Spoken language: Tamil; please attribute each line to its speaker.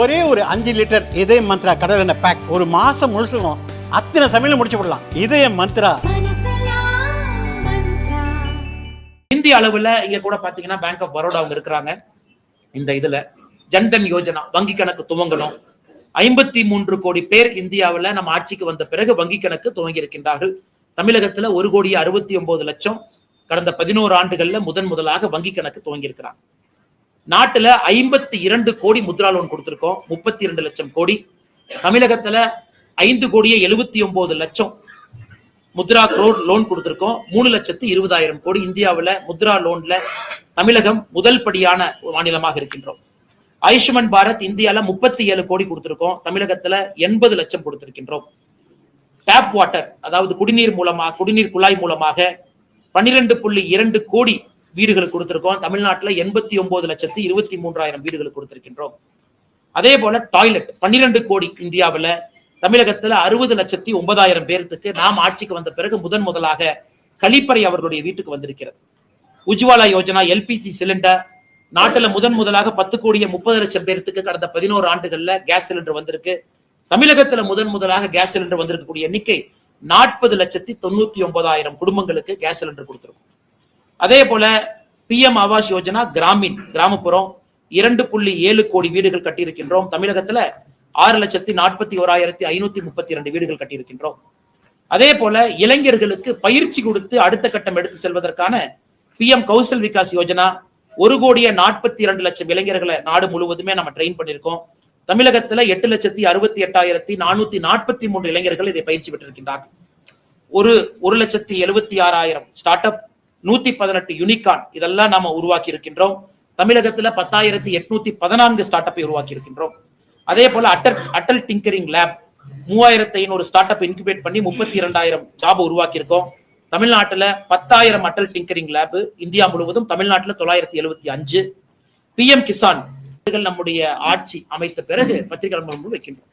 Speaker 1: ஒரே ஒரு 5 லிட்டர் இதய மந்த்ரா கடல் எண்ணெய் பேக் ஒரு மாசம் முழுசுக்கும் அத்தனை சமையல முடிச்சு விடலாம். இதய மந்த்ரா.
Speaker 2: இந்திய அளவுல இங்க கூட பாத்தீங்கன்னா பேங்க் ஆஃப் பரோடா அவங்க இருக்கிறாங்க. இந்த இதுல ஜன்தன் யோஜனா வங்கி கணக்கு துவங்கணும். 53 கோடி பேர் இந்தியாவில் நம்ம ஆட்சிக்கு வந்த பிறகு வங்கி கணக்கு துவங்கி இருக்கின்றார்கள். தமிழகத்துல 1,69,00,000 கடந்த 11 ஆண்டுகள்ல முதலாக வங்கி கணக்கு துவங்கி இருக்கிறாங்க. நாட்டுல 52 கோடி முத்ரா லோன் கொடுத்திருக்கோம். 32 லட்சம் கோடி. தமிழகத்துல 5,79,00,000 முத்ரா குரோர் லோன் கொடுத்திருக்கோம். 3,20,000 கோடி. இந்தியாவில் முத்ரா லோன்ல தமிழகம் முதல் படியான மாநிலமாக இருக்கின்றோம். ஆயுஷ்மான் பாரத் இந்தியால 37 கோடி கொடுத்திருக்கோம். தமிழகத்துல 80 லட்சம் கொடுத்திருக்கின்றோம். டேப் வாட்டர் அதாவது குடிநீர் குழாய் மூலமாக 12.2 கோடி வீடுகளுக்கு கொடுத்திருக்கோம். தமிழ்நாட்டில் 89,23,000 வீடுகளுக்கு கொடுத்திருக்கின்றோம். அதே போல டாய்லெட் 12 கோடி இந்தியாவில். தமிழகத்தில் 60,09,000 பேருக்கு நாம் ஆட்சிக்கு வந்த பிறகு முதலாக கழிப்பறை அவர்களுடைய வீட்டுக்கு வந்திருக்கிறது. உஜ்வாலா யோஜனா எல்பிஜி சிலிண்டர் நாட்டுல முதலாக 10 கோடியே 30 லட்சம் பேருக்கு கடந்த 11 ஆண்டுகள்ல கேஸ் சிலிண்டர் வந்திருக்கு. தமிழகத்துல முதலாக கேஸ் சிலிண்டர் வந்திருக்கக்கூடிய எண்ணிக்கை 40,99,000 குடும்பங்களுக்கு கேஸ் சிலிண்டர் கொடுத்திருக்கும். அதே போல பிஎம் ஆவாஸ் யோஜனா கிராமப்புறம் 2.7 கோடி வீடுகள் கட்டியிருக்கின்றோம். தமிழகத்துல 6,41,532 வீடுகள் கட்டியிருக்கின்றோம். அதே போல இளைஞர்களுக்கு பயிற்சி கொடுத்து அடுத்த கட்டம் எடுத்து செல்வதற்கான பிஎம் கௌசல் விகாஸ் யோஜனா 1,42,00,000 இளைஞர்களை நாடு முழுவதுமே நம்ம ட்ரெயின் பண்ணியிருக்கோம். தமிழகத்துல 8,68,843 இளைஞர்கள் இதை பயிற்சி பெற்றிருக்கின்றார்கள். 1,76,000 ஸ்டார்ட் அப், 118 யூனிகான் இதெல்லாம் நாம உருவாக்கி இருக்கின்றோம். தமிழகத்துல 10,814 ஸ்டார்ட் அப்பை உருவாக்கி இருக்கின்றோம். அதே போல Atal tinkering lab 3,500 start up incubate பண்ணி 32,000 ஜாப் உருவாக்கி இருக்கோம். தமிழ்நாட்டுல 10,000 அட்டல் டிங்கரிங் லேப், இந்தியா முழுவதும் தமிழ்நாட்டுல 975. பிஎம் கிசான் நம்முடைய ஆட்சி அமைத்த பிறகு பத்திரிகை வைக்கின்றோம்.